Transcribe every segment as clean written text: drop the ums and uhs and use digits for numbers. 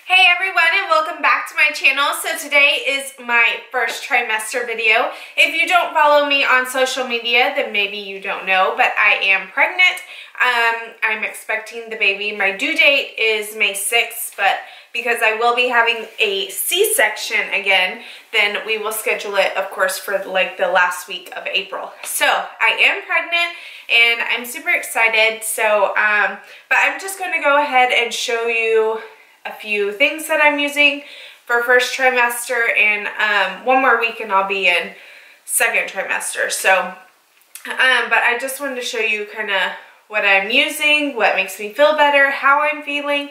Hey everyone, and welcome back to my channel. So today is my first trimester video. If you don't follow me on social media, then maybe you don't know, but I am pregnant. I'm expecting the baby. My due date is May 6th, but because I will be having a C-section again, then we will schedule it, of course, for like the last week of April. So I am pregnant and I'm super excited. So, but I'm just going to go ahead and show you a few things that I'm using for first trimester, and one more week and I'll be in second trimester. So, but I just wanted to show you kind of what I'm using, what makes me feel better, how I'm feeling,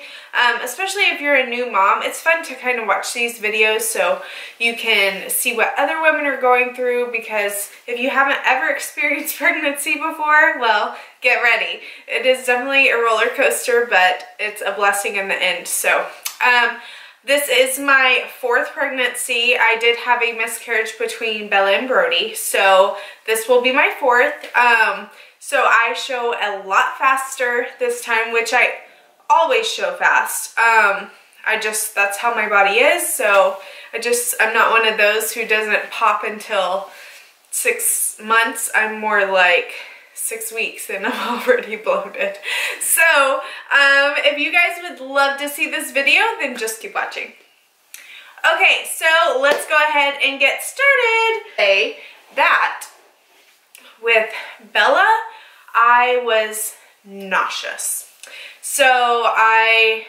especially if you're a new mom. It's fun to kind of watch these videos so you can see what other women are going through, because if you haven't ever experienced pregnancy before, well, get ready. It is definitely a roller coaster, but it's a blessing in the end. So this is my fourth pregnancy. I did have a miscarriage between Bella and Brody, so this will be my fourth. So I show a lot faster this time, which I always show fast. That's how my body is. So I'm not one of those who doesn't pop until 6 months. I'm more like 6 weeks and I'm already bloated. So if you guys would love to see this video, then just keep watching. Okay, so let's go ahead and get started. Say that with Bella, I was nauseous. So I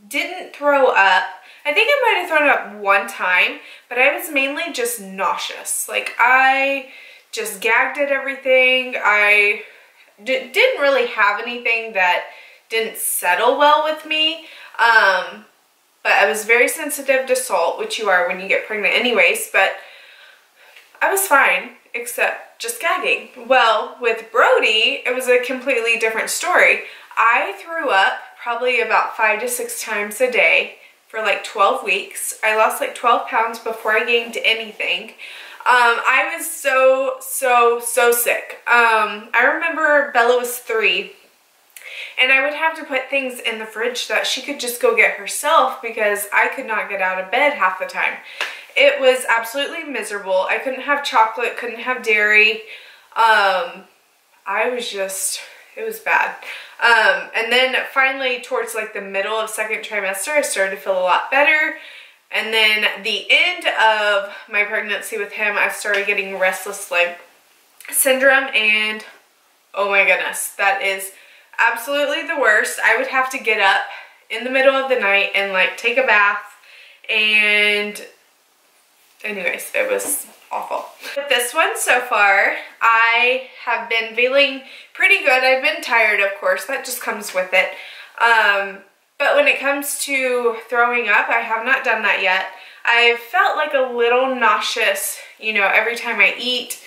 didn't throw up. I think I might have thrown up one time, but I was mainly just nauseous. Like, I just gagged at everything. I didn't really have anything that didn't settle well with me. But I was very sensitive to salt, which you are when you get pregnant anyways, but I was fine, except just gagging. Well, with Brody, it was a completely different story. I threw up probably about 5 to 6 times a day for like 12 weeks. I lost like 12 pounds before I gained anything. I was so sick. I remember Bella was 3, and I would have to put things in the fridge that she could just go get herself because I could not get out of bed half the time. It was absolutely miserable. I couldn't have chocolate, couldn't have dairy. It was bad. And then finally towards like the middle of second trimester, I started to feel a lot better. And then the end of my pregnancy with him, I started getting restless leg syndrome, and oh my goodness, that is absolutely the worst. I would have to get up in the middle of the night and like take a bath, and anyways, it was awful. With this one so far, I have been feeling pretty good. I've been tired, of course, that just comes with it. But when it comes to throwing up, I have not done that yet. I've felt like a little nauseous, you know, every time I eat,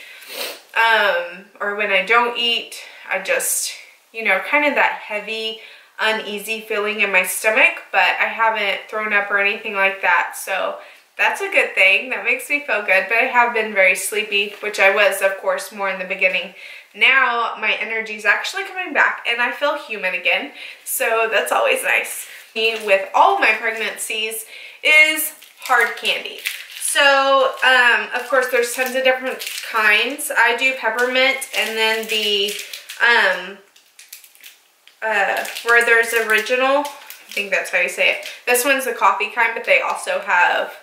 or when I don't eat. I just, you know, kind of that heavy, uneasy feeling in my stomach, but I haven't thrown up or anything like that. So that's a good thing. That makes me feel good, but I have been very sleepy, which I was, of course, more in the beginning. Now my energy is actually coming back and I feel human again, so that's always nice. With all my pregnancies is hard candy. So, of course, there's tons of different kinds. I do peppermint, and then the, where there's original, I think that's how you say it. This one's the coffee kind, but they also have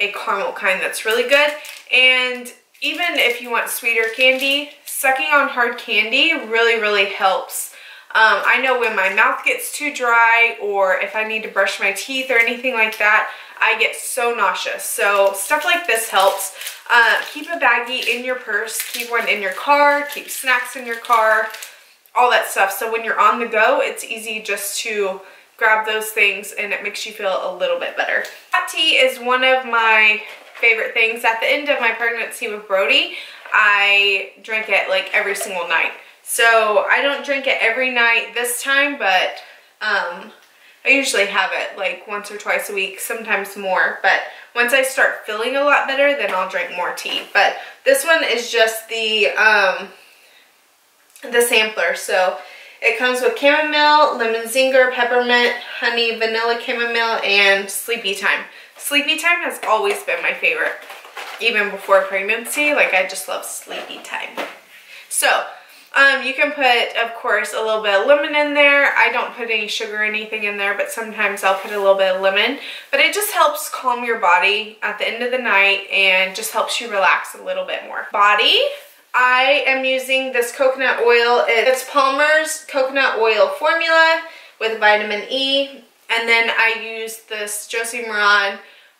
a caramel kind that's really good. And even if you want sweeter candy, sucking on hard candy really helps. I know when my mouth gets too dry, or if I need to brush my teeth or anything like that, I get so nauseous. So stuff like this helps. Keep a baggie in your purse, keep one in your car, keep snacks in your car, all that stuff. So when you're on the go, it's easy just to grab those things and it makes you feel a little bit better. Hot tea is one of my favorite things. At the end of my pregnancy with Brody, I drank it like every single night. So I don't drink it every night this time, but I usually have it like once or twice a week, sometimes more. But once I start feeling a lot better, then I'll drink more tea. But this one is just the sampler. So It comes with chamomile, lemon zinger, peppermint, honey, vanilla chamomile, and sleepy time. Sleepy time has always been my favorite. Even before pregnancy, like I just love sleepy time. So, you can put, of course, a little bit of lemon in there. I don't put any sugar or anything in there, but sometimes I'll put a little bit of lemon. But it just helps calm your body at the end of the night and just helps you relax a little bit more. Body, I am using this coconut oil. It's Palmer's coconut oil formula with vitamin E. And then I use this Josie Maran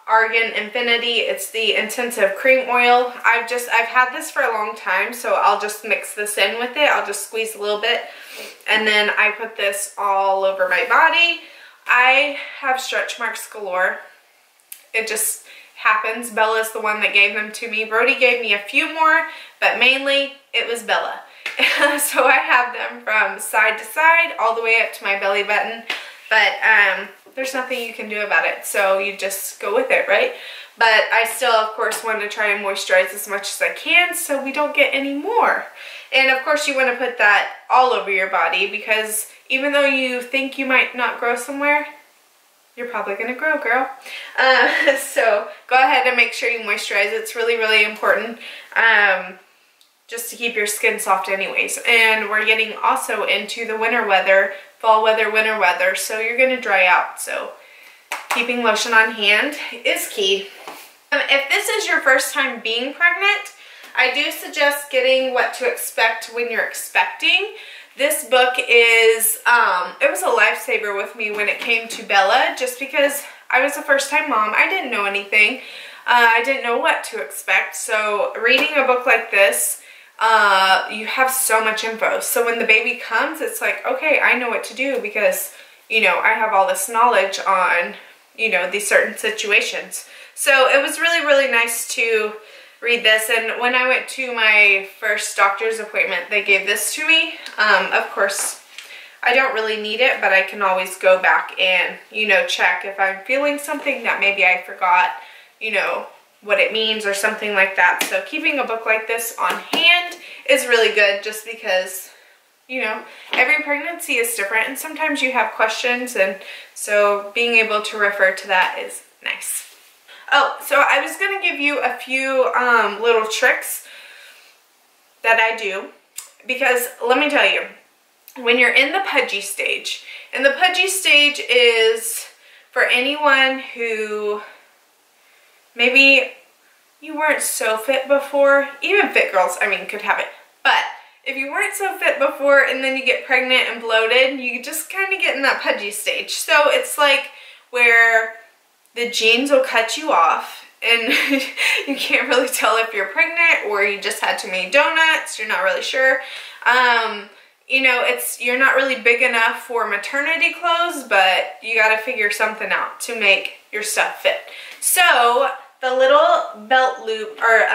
Argan Infinity. It's the intensive cream oil. I've had this for a long time, so I'll just mix this in with it. I'll just squeeze a little bit, and then I put this all over my body. I have stretch marks galore. It just happens. Bella's the one that gave them to me. Brody gave me a few more, but mainly it was Bella. So I have them from side to side all the way up to my belly button, but there's nothing you can do about it, so you just go with it, right? But I still, of course, want to try and moisturize as much as I can so we don't get any more. And of course you want to put that all over your body, because even though you think you might not grow somewhere, you're probably going to grow, girl. So go ahead and make sure you moisturize. It's really, really important. Just to keep your skin soft anyways. And we're getting also into the winter weather, fall weather, winter weather, so you're going to dry out. So keeping lotion on hand is key. If this is your first time being pregnant, I do suggest getting What to Expect When You're Expecting. This book is, it was a lifesaver with me when it came to Bella, just because I was a first time mom. I didn't know anything. I didn't know what to expect. So reading a book like this, you have so much info. So when the baby comes, it's like, okay, I know what to do, because, you know, I have all this knowledge on, you know, these certain situations. So it was really, really nice to read this. And when I went to my first doctor's appointment, they gave this to me. Of course, I don't really need it, but I can always go back and, you know, check if I'm feeling something that maybe I forgot, you know, what it means or something like that. So keeping a book like this on hand is really good, just because, you know, every pregnancy is different and sometimes you have questions, and so being able to refer to that is nice. Oh, so I was going to give you a few little tricks that I do, because let me tell you, when you're in the pudgy stage, and the pudgy stage is for anyone who maybe you weren't so fit before. Even fit girls, I mean, could have it. But if you weren't so fit before and then you get pregnant and bloated, you just kind of get in that pudgy stage. So it's like where the jeans will cut you off and you can't really tell if you're pregnant or you just had too many donuts, you're not really sure. You know, you're not really big enough for maternity clothes, but you got to figure something out to make your stuff fit. So the little belt loop or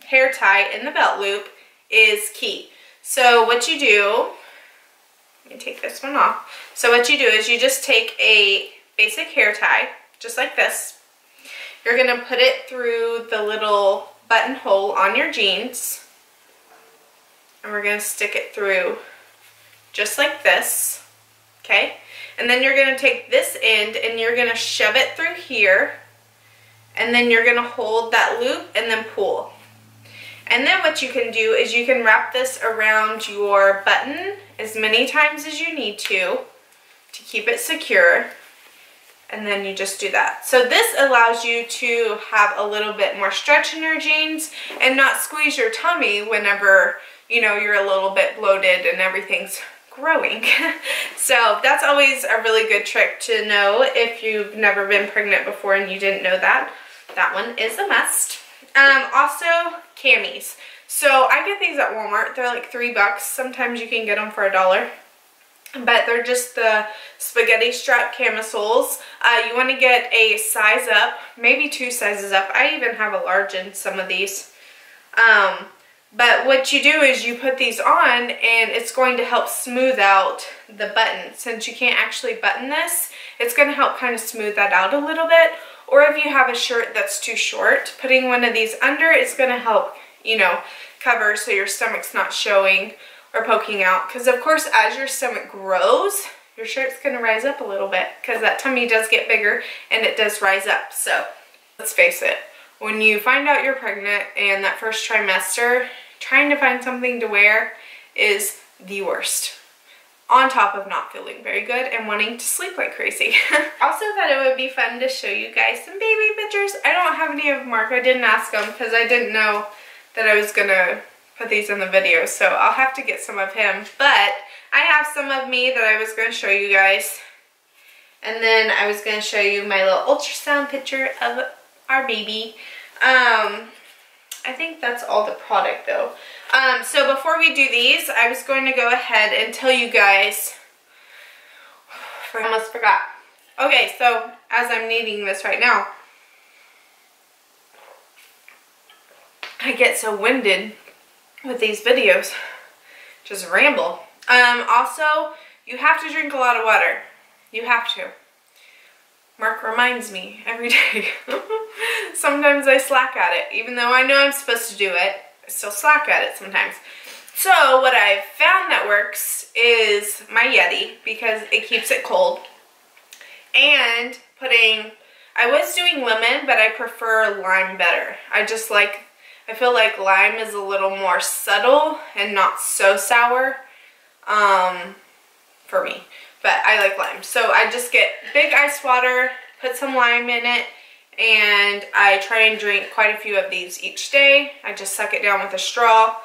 hair tie in the belt loop is key. So what you do, let me take this one off. So what you do is you just take a basic hair tie, just like this. You're going to put it through the little buttonhole on your jeans. And we're going to stick it through just like this. Okay? And then you're going to take this end and you're going to shove it through here. And then you're going to hold that loop and then pull. And then what you can do is you can wrap this around your button as many times as you need to keep it secure. And then you just do that. So this allows you to have a little bit more stretch in your jeans and not squeeze your tummy whenever, you know, you're a little bit bloated and everything's growing. So that's always a really good trick to know if you've never been pregnant before and you didn't know that. That one is a must. Also, camis. So I get these at Walmart. They're like $3. Sometimes you can get them for $1. But they're just the spaghetti strap camisoles. You want to get a size up, maybe 2 sizes up. I even have a large in some of these. But what you do is you put these on and it's going to help smooth out the button. Since you can't actually button this, it's going to help kind of smooth that out a little bit. Or if you have a shirt that's too short, putting one of these under is going to help, you know, cover so your stomach's not showing. or poking out, because of course as your stomach grows, your shirt's gonna rise up a little bit because that tummy does get bigger and it does rise up. So let's face it, when you find out you're pregnant and that first trimester, trying to find something to wear is the worst. On top of not feeling very good and wanting to sleep like crazy. Also thought it would be fun to show you guys some baby pictures. I don't have any of Mark. I didn't ask him because I didn't know that I was gonna put these in the video, so I'll have to get some of him. But I have some of me that I was going to show you guys, and then I was going to show you my little ultrasound picture of our baby. I think that's all the product though. So before we do these, I was going to go ahead and tell you guys, I almost forgot. Okay, so as I'm kneading this right now, I get so winded with these videos, just ramble. Also, you have to drink a lot of water. You have to. Mark reminds me every day. Sometimes I slack at it. Even though I know I'm supposed to do it, I still slack at it sometimes. So what I've found that works is my Yeti, because it keeps it cold. And I was doing lemon, but I prefer lime better. I feel like lime is a little more subtle and not so sour for me. But I like lime. So I just get big ice water, put some lime in it, and I try and drink quite a few of these each day. I just suck it down with a straw,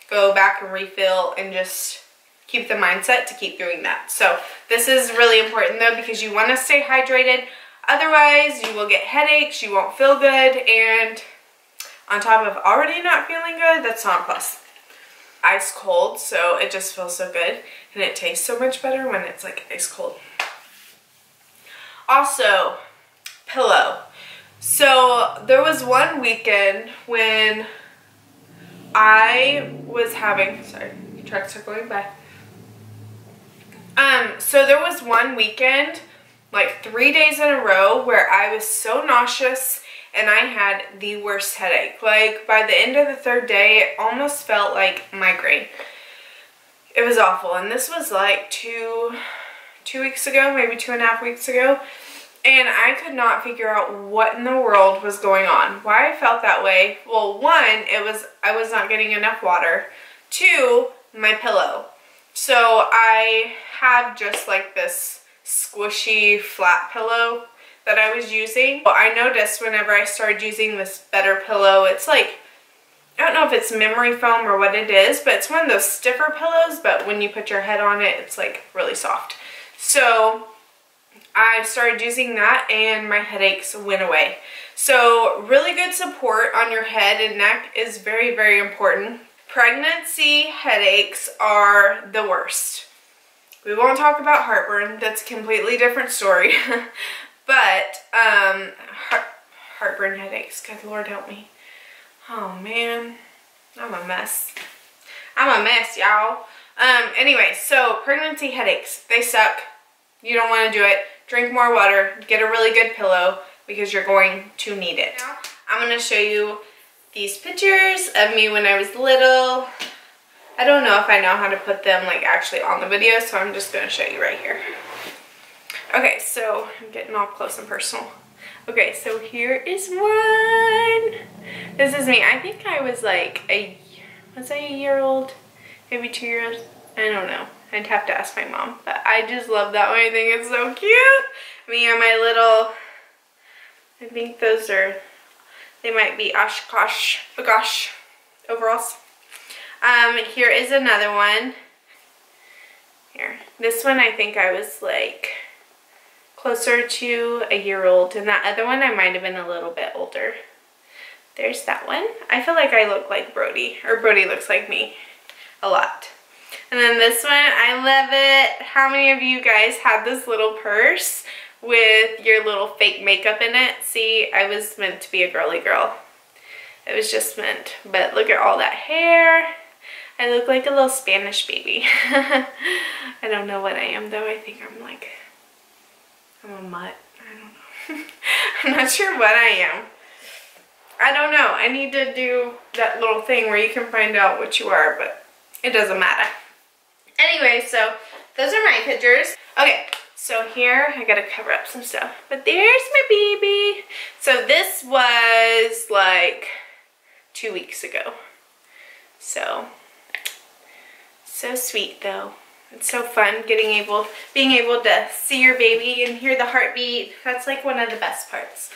go back and refill, and just keep the mindset to keep doing that. So this is really important though, because you want to stay hydrated. Otherwise, you will get headaches, you won't feel good, and on top of already not feeling good, that's not a plus. Ice cold, so it just feels so good, and it tastes so much better when it's like ice cold. Also, pillow. So there was one weekend when I was having, sorry, trucks are going by. So there was one weekend, like 3 days in a row, where I was so nauseous and I had the worst headache. Like by the end of the third day, it almost felt like migraine. It was awful. And this was like two weeks ago, maybe 2.5 weeks ago. And I could not figure out what in the world was going on. Why I felt that way. Well, one, I was not getting enough water. Two, my pillow. So I have just like this squishy flat pillow that I was using. Well, I noticed whenever I started using this better pillow, it's like, I don't know if it's memory foam or what it is, but it's one of those stiffer pillows, but when you put your head on it, it's like really soft. So I started using that and my headaches went away. So really good support on your head and neck is very, very important. Pregnancy headaches are the worst. We won't talk about heartburn, that's a completely different story. But heartburn headaches, good Lord help me. Oh man, I'm a mess. I'm a mess, y'all. Anyway, so pregnancy headaches, they suck. You don't want to do it. Drink more water, get a really good pillow because you're going to need it. Now, I'm going to show you these pictures of me when I was little. I don't know if I know how to put them like actually on the video, so I'm just going to show you right here. Okay, so I'm getting all close and personal. Okay, so here is one. This is me. I think I was like was I a year old? Maybe 2 years? I don't know. I'd have to ask my mom, but I just love that one. I think it's so cute. Me and my little, I think those are, they might be Oshkosh Bagosh overalls. Here is another one. Here. This one I think I was like closer to a year old, and that other one I might have been a little bit older. There's that one. I feel like I look like Brody, or Brody looks like me a lot. And then this one, I love it. How many of you guys had this little purse with your little fake makeup in it? See, I was meant to be a girly girl. It was just meant. But look at all that hair. I look like a little Spanish baby. I don't know what I am though. I think I'm a mutt. I don't know. I'm not sure what I am. I don't know. I need to do that little thing where you can find out what you are, but it doesn't matter. Anyway, so those are my pictures. Okay, so here I gotta cover up some stuff. But there's my baby. So this was like 2 weeks ago. So sweet though. It's so fun being able to see your baby and hear the heartbeat. That's like one of the best parts.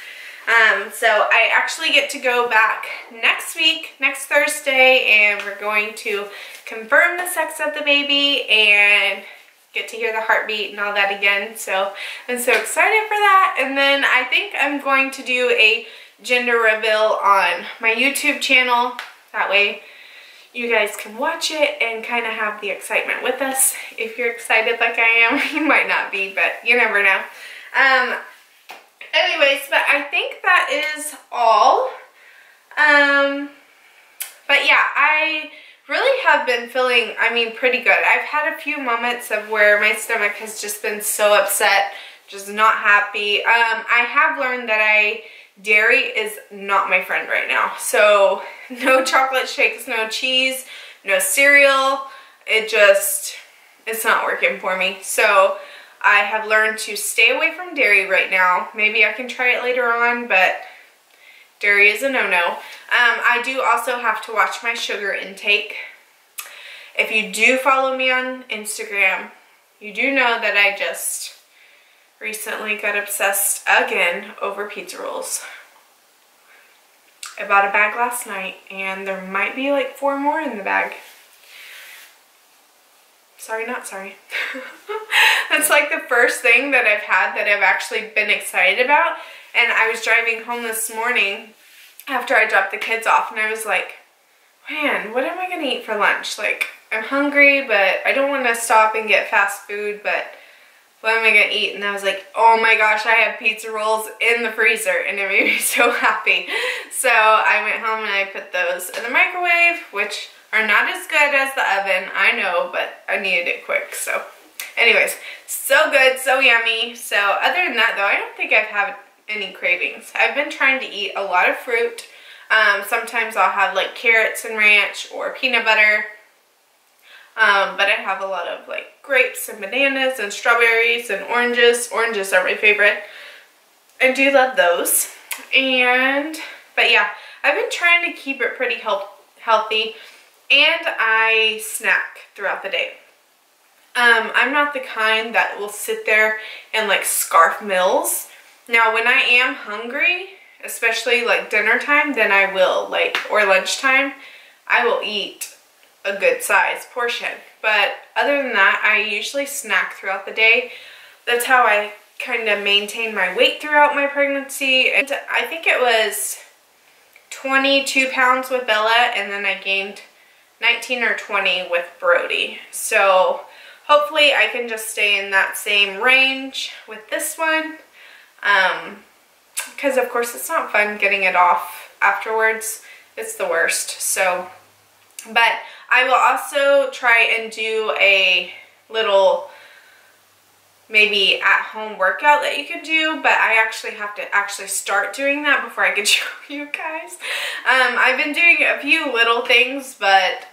So I actually get to go back next week, next Thursday, and we're going to confirm the sex of the baby and get to hear the heartbeat and all that again. So I'm so excited for that. And then I think I'm going to do a gender reveal on my YouTube channel. That way you guys can watch it and kind of have the excitement with us. If you're excited like I am, you might not be, but you never know. Anyways, but I think that is all. But yeah, I really have been feeling, I mean, pretty good. I've had a few moments of where my stomach has just been so upset, just not happy. I have learned that dairy is not my friend right now. So no chocolate shakes, no cheese, no cereal. It's not working for me. So I have learned to stay away from dairy right now. Maybe I can try it later on, but dairy is a no-no. I do also have to watch my sugar intake. If you do follow me on Instagram, you do know that I just recently got obsessed again over pizza rolls. I bought a bag last night, and there might be like 4 more in the bag. Sorry, not sorry. That's like the first thing that I've had that I've actually been excited about. And I was driving home this morning after I dropped the kids off, and I was like, man, what am I gonna eat for lunch? Like, I'm hungry, but I don't want to stop and get fast food, but what am I gonna eat? And I was like, oh my gosh, I have pizza rolls in the freezer, and it made me so happy. So I went home and I put those in the microwave, which are not as good as the oven, I know, but I needed it quick. So anyways, so good, so yummy. So other than that though, I don't think I've had any cravings. I've been trying to eat a lot of fruit. Sometimes I'll have like carrots and ranch or peanut butter. But I have a lot of like grapes and bananas and strawberries and oranges. Oranges are my favorite. I do love those. But yeah, I've been trying to keep it pretty healthy, and I snack throughout the day. I'm not the kind that will sit there and like scarf meals. Now when I am hungry, especially like dinner time, then I will, like, or lunchtime, I will eat a good size portion. But other than that, I usually snack throughout the day. That's how I kind of maintain my weight throughout my pregnancy. And I think it was 22 pounds with Bella, and then I gained 19 or 20 with Brody. So hopefully I can just stay in that same range with this one. Because of course it's not fun getting it off afterwards. It's the worst. So, but I will also try and do a little maybe at-home workout that you can do, but I actually have to start doing that before I can show you guys. I've been doing a few little things, but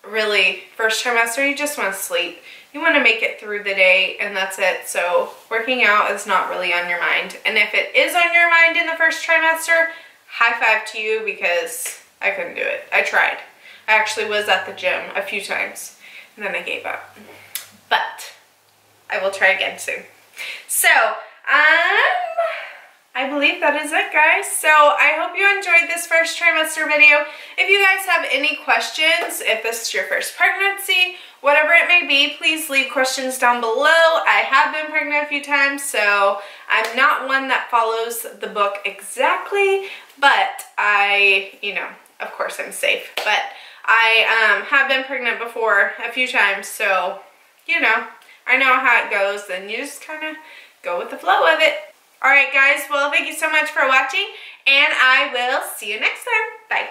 really, first trimester, you just want to sleep. You want to make it through the day, and that's it. So working out is not really on your mind. And if it is on your mind in the first trimester, high five to you, because I couldn't do it. I tried. I actually was at the gym a few times, and then I gave up. But I will try again soon. So, I believe that is it, guys. So I hope you enjoyed this first trimester video. If you guys have any questions, if this is your first pregnancy, whatever it may be, please leave questions down below. I have been pregnant a few times, so I'm not one that follows the book exactly, but you know, of course I'm safe. But I have been pregnant before a few times, so, you know, I know how it goes, and you just kind of go with the flow of it. Alright guys, well thank you so much for watching, and I will see you next time. Bye.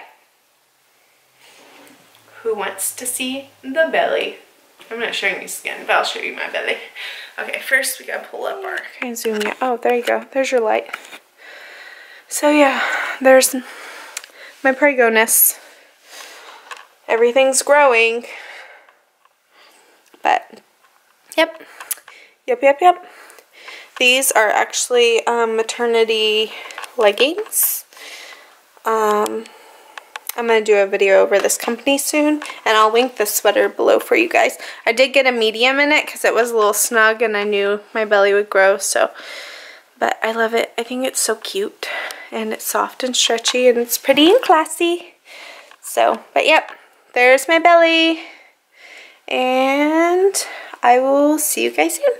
Who wants to see the belly? I'm not showing you skin, but I'll show you my belly. Okay, first we gotta pull up our... Kind of zoom in. Oh, there you go. There's your light. So yeah, there's my preggo-ness. Everything's growing. But, yep. These are actually maternity leggings. I'm going to do a video over this company soon, and I'll link the sweater below for you guys. I did get a medium in it because it was a little snug and I knew my belly would grow, so. But I love it. I think it's so cute, and it's soft and stretchy, and it's pretty and classy. So, but yep, there's my belly, and I will see you guys soon.